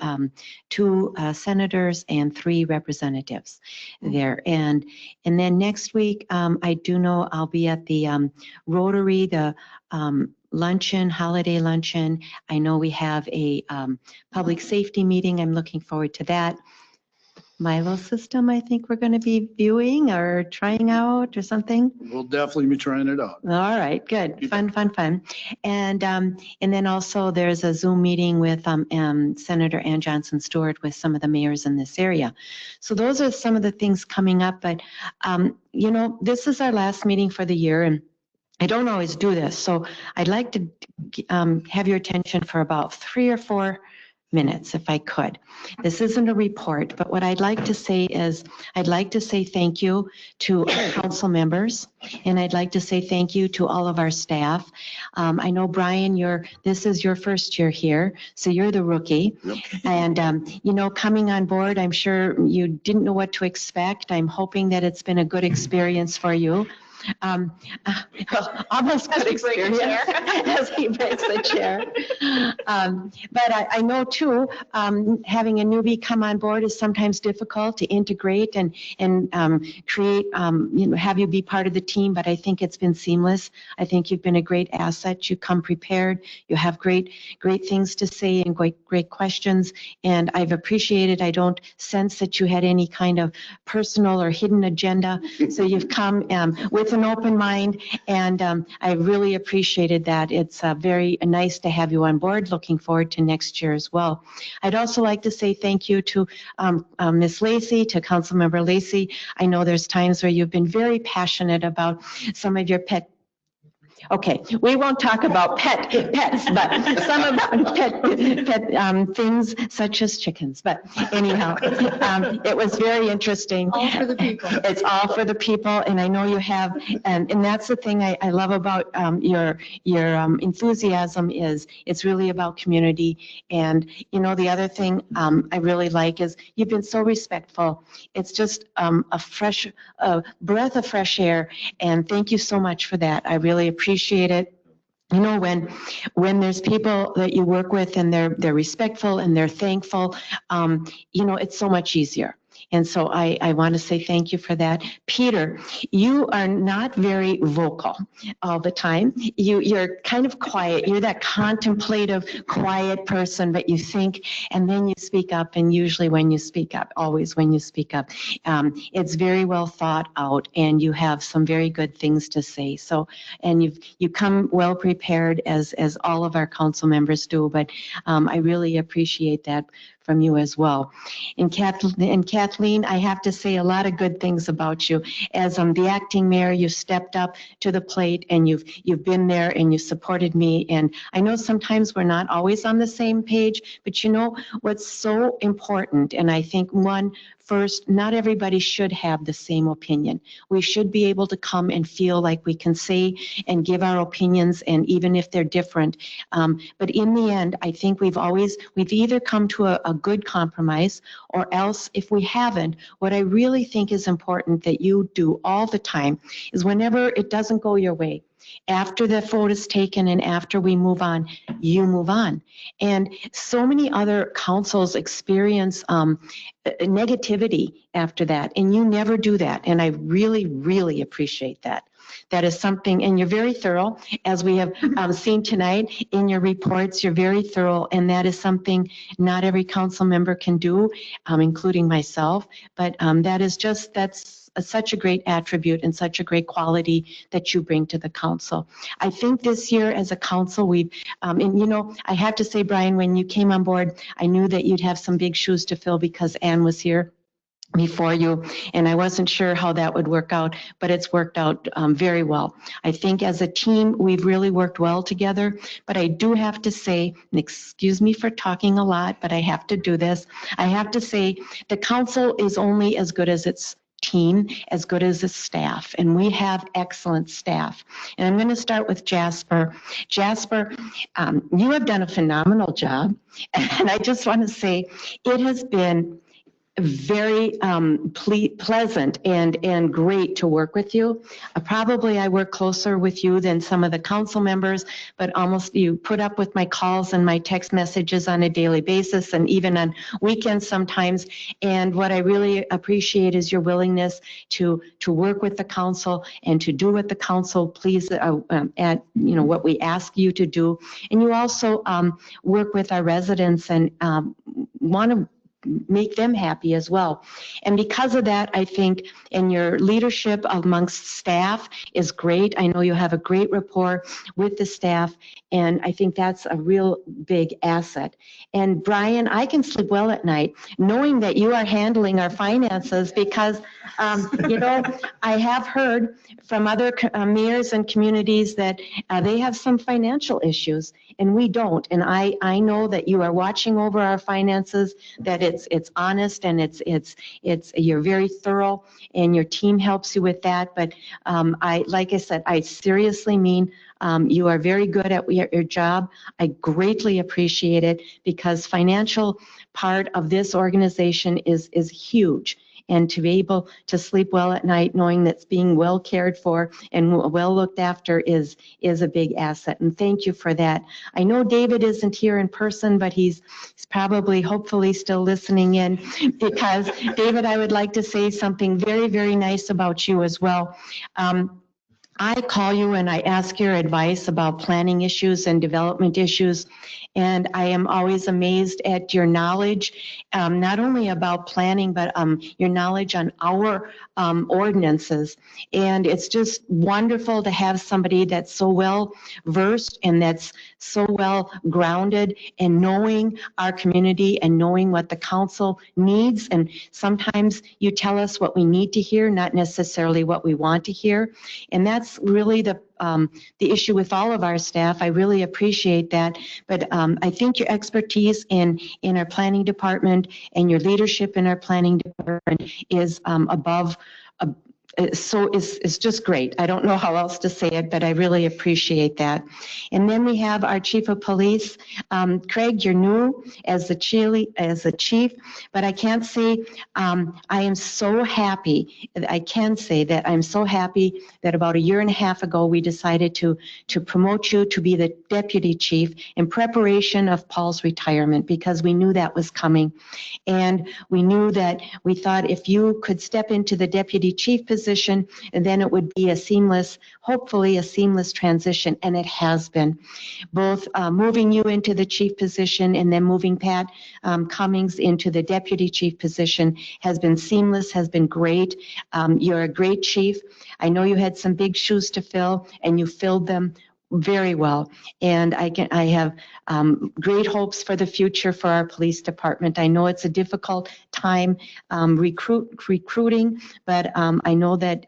2 senators and 3 representatives there. And then next week, I do know I'll be at the Rotary, the luncheon, holiday luncheon. I know we have a public safety meeting. I'm looking forward to that. Milo system, I think we're going to be viewing or trying out or something. We'll definitely be trying it out. All right, good. Fun. And then also there's a Zoom meeting with Senator Ann Johnson Stewart with some of the mayors in this area. So those are some of the things coming up, but this is our last meeting for the year, and I don't always do this. So I'd like to have your attention for about 3 or 4 minutes if I could. This isn't a report, but what I'd like to say is I'd like to say thank you to our council members, and I'd like to say thank you to all of our staff. I know, Brian, this is your first year here, so you're the rookie. And, you know, coming on board, I'm sure you didn't know what to expect. I'm hoping that it's been a good experience for you. Almost good experience as he breaks the chair. But I know too, having a newbie come on board is sometimes difficult to integrate and create, you know, have you be part of the team, but I think it's been seamless. I think you've been a great asset. You come prepared. You have great things to say and great questions. And I've appreciated, I don't sense that you had any kind of personal or hidden agenda. So you've come with an open mind, and I really appreciated that. It's very nice to have you on board. Looking forward to next year as well. I'd also like to say thank you to Ms. Lacey, to Councilmember Lacey. I know there's times where you've been very passionate about some of your pet. Okay, we won't talk about pets, but some about pet things such as chickens. But anyhow, it was very interesting. All for the people. It's all for the people, and I know you have, and that's the thing I love about your enthusiasm is it's really about community. And you know, the other thing I really like is you've been so respectful. It's just a fresh breath of fresh air, and thank you so much for that. I really appreciate it. You know, when there's people that you work with and they're respectful and they're thankful, you know, it's so much easier. And so I want to say thank you for that. Peter, you are not very vocal all the time. You're kind of quiet. You're that contemplative, quiet person, but you think, and then you speak up. And usually when you speak up, always when you speak up, it's very well thought out, and you have some very good things to say. So, and you come well prepared, as all of our council members do. But I really appreciate that from you as well. And Kathleen, I have to say a lot of good things about you. As the acting mayor, you stepped up to the plate, and you've been there and you supported me. And I know sometimes we're not always on the same page, but you know what's so important, and I think first, not everybody should have the same opinion. We should be able to come and feel like we can say and give our opinions, and even if they're different. But in the end, I think we've either come to a good compromise, or else if we haven't, what I really think is important that you do all the time is whenever it doesn't go your way, after the vote is taken and after we move on, you move on. And so many other councils experience negativity after that, and you never do that. And I really, really appreciate that. That is something, and you're very thorough, as we have seen tonight in your reports. You're very thorough, and that is something not every council member can do, including myself. But that's such a great attribute and such a great quality that you bring to the council. I think this year as a council, we've, and you know, I have to say, Brian, when you came on board, I knew that you'd have some big shoes to fill because Ann was here before you, and I wasn't sure how that would work out, but it's worked out very well. I think as a team, we've really worked well together, but I do have to say, and excuse me for talking a lot, but I have to do this. I have to say the council is only as good as its team, as good as its staff, and we have excellent staff. And I'm going to start with Jasper. Jasper, you have done a phenomenal job, and I just want to say it has been very pleasant and great to work with you. Probably I work closer with you than some of the council members, but almost you put up with my calls and my text messages on a daily basis, and even on weekends sometimes. And what I really appreciate is your willingness to work with the council and to do what the council please at what we ask you to do. And you also work with our residents and want to make them happy as well. And because of that, I think, and your leadership amongst staff is great. I know you have a great rapport with the staff, and I think that's a real big asset. And Brian, I can sleep well at night knowing that you are handling our finances because, I have heard from other mayors and communities that they have some financial issues and we don't. And I know that you are watching over our finances, that it's honest and you're very thorough and your team helps you with that. But like I said, I seriously mean you are very good at your job. I greatly appreciate it because financial part of this organization is huge. And to be able to sleep well at night knowing that's being well cared for and well looked after is a big asset. And thank you for that. I know David isn't here in person, but he's probably, hopefully still listening in because David, I would like to say something very, very nice about you as well. I call you and I ask your advice about planning issues and development issues. And I am always amazed at your knowledge, not only about planning, but your knowledge on our ordinances. And it's just wonderful to have somebody that's so well versed and that's so well grounded in knowing our community and knowing what the council needs. And sometimes you tell us what we need to hear, not necessarily what we want to hear. And that's really the issue with all of our staff. I really appreciate that. But I think your expertise in our planning department and your leadership in our planning department is above. So it's just great. I don't know how else to say it, but I really appreciate that. And then we have our chief of police, Craig. You're new as the chief, but I can't say I am so happy. I can say that I'm so happy that about a year and a half ago we decided to promote you to be the deputy chief in preparation of Paul's retirement because we knew that was coming, and we knew that we thought if you could step into the deputy chief position, and then it would be hopefully a seamless transition, and it has been. Both moving you into the chief position and then moving Pat Cummings into the deputy chief position has been seamless, has been great. You're a great chief. I know you had some big shoes to fill, and you filled them very well. And I have great hopes for the future for our police department. I know it's a difficult time recruiting, but I know that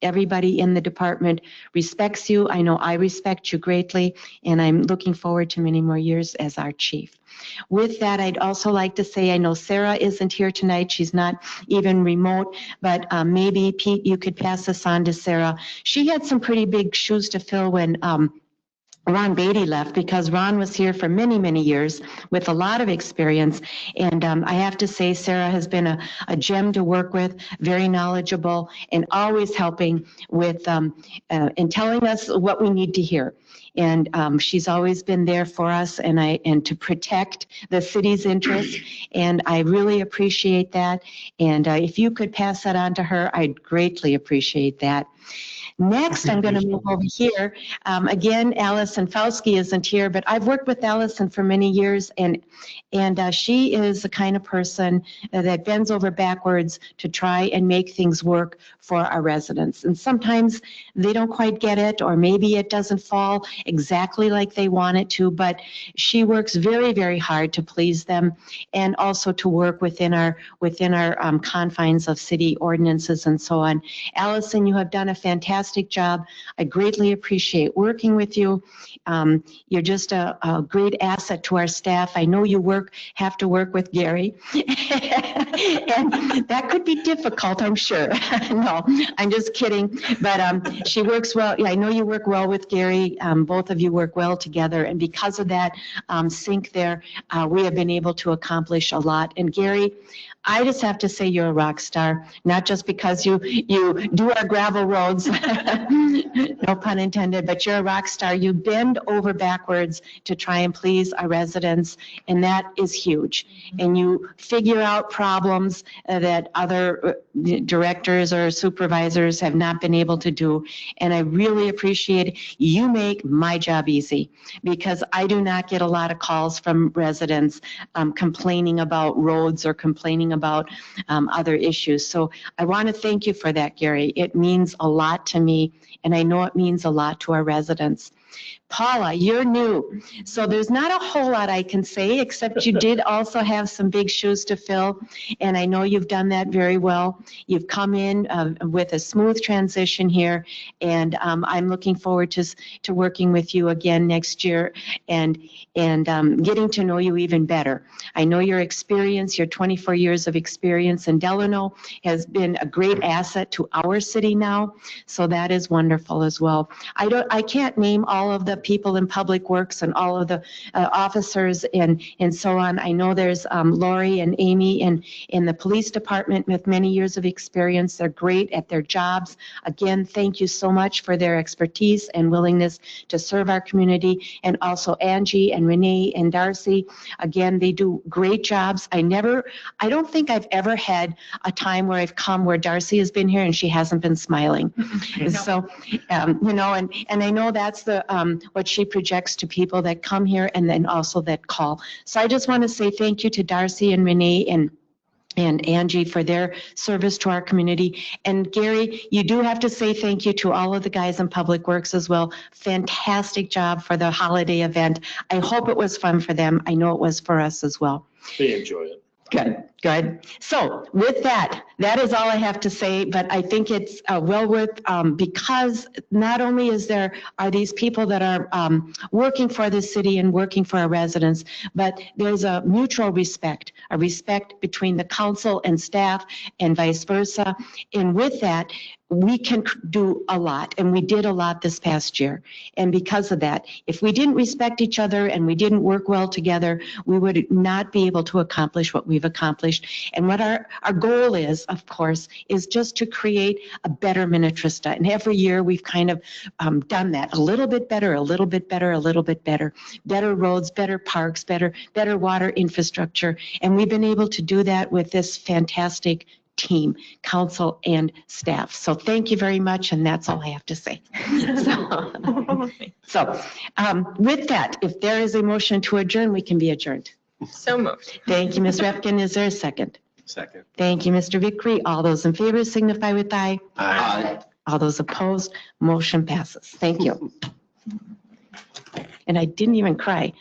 everybody in the department respects you. I know I respect you greatly, and I'm looking forward to many more years as our chief. With that, I'd also like to say, I know Sarah isn't here tonight. She's not even remote, but maybe Pete, you could pass this on to Sarah. She had some pretty big shoes to fill when Ron Beatty left, because Ron was here for many, many years with a lot of experience. And I have to say, Sarah has been a gem to work with, very knowledgeable, and always helping with and telling us what we need to hear. And she's always been there for us and to protect the city's interests. And I really appreciate that. And if you could pass that on to her, I'd greatly appreciate that. Next, I'm going to move over here. Again, Allison Fauski isn't here, but I've worked with Allison for many years, and she is the kind of person that bends over backwards to try and make things work for our residents. And sometimes they don't quite get it, or maybe it doesn't fall exactly like they want it to, but she works very, very hard to please them and also to work within our confines of city ordinances and so on. Allison, you have done a fantastic job. I greatly appreciate working with you. You're just a great asset to our staff. I know you have to work with Gary, and that could be difficult, I'm sure. No, I'm just kidding. But she works well. I know you work well with Gary. Both of you work well together, and because of that sync there, we have been able to accomplish a lot. And Gary, I just have to say you're a rock star, not just because you do our gravel roads, no pun intended, but you're a rock star. You bend over backwards to try and please our residents, and that is huge. And you figure out problems that other directors or supervisors have not been able to do. And I really appreciate it. You make my job easy, because I do not get a lot of calls from residents complaining about roads or complaining about other issues. So I want to thank you for that, Gary. It means a lot to me, and I know it means a lot to our residents. Paula, you're new, so there's not a whole lot I can say, except you did also have some big shoes to fill, and I know you've done that very well. You've come in with a smooth transition here, and I'm looking forward to working with you again next year and getting to know you even better. I know your experience, your 24 years of experience in Delano has been a great asset to our city now, so that is wonderful as well. I can't name all of the people in Public Works and all of the officers and so on. I know there's Lori and Amy in the police department with many years of experience. They're great at their jobs. Again, thank you so much for their expertise and willingness to serve our community. And also Angie and Renee and Darcy. Again, they do great jobs. I don't think I've ever had a time where I've come where Darcy has been here and she hasn't been smiling. So, and I know that's what she projects to people that come here and then also that call. So I just want to say thank you to Darcy and Renee and Angie for their service to our community. And Gary, you do have to say thank you to all of the guys in Public Works as well. Fantastic job for the holiday event. I hope it was fun for them. I know it was for us as well. They enjoy it. Good. So with that is all I have to say, but I think it's well worth, because not only are these people that are working for the city and working for our residents, but there's a mutual respect, a respect between the council and staff and vice versa. And with that, we can do a lot, and we did a lot this past year. And because of that, if we didn't respect each other and we didn't work well together, we would not be able to accomplish what we've accomplished. And what our goal is, of course, is just to create a better Minnetrista. And every year we've kind of done that, a little bit better, a little bit better, a little bit better. Better roads, better parks, better water infrastructure. And we've been able to do that with this fantastic team, council and staff. So thank you very much, and that's all I have to say. So with that, if there is a motion to adjourn, we can be adjourned. So moved. Thank you, Ms. Refkin. Is there a second? Second. Thank you, Mr. Vickery. All those in favor signify with aye. Aye. All those opposed, motion passes. Thank you. And I didn't even cry.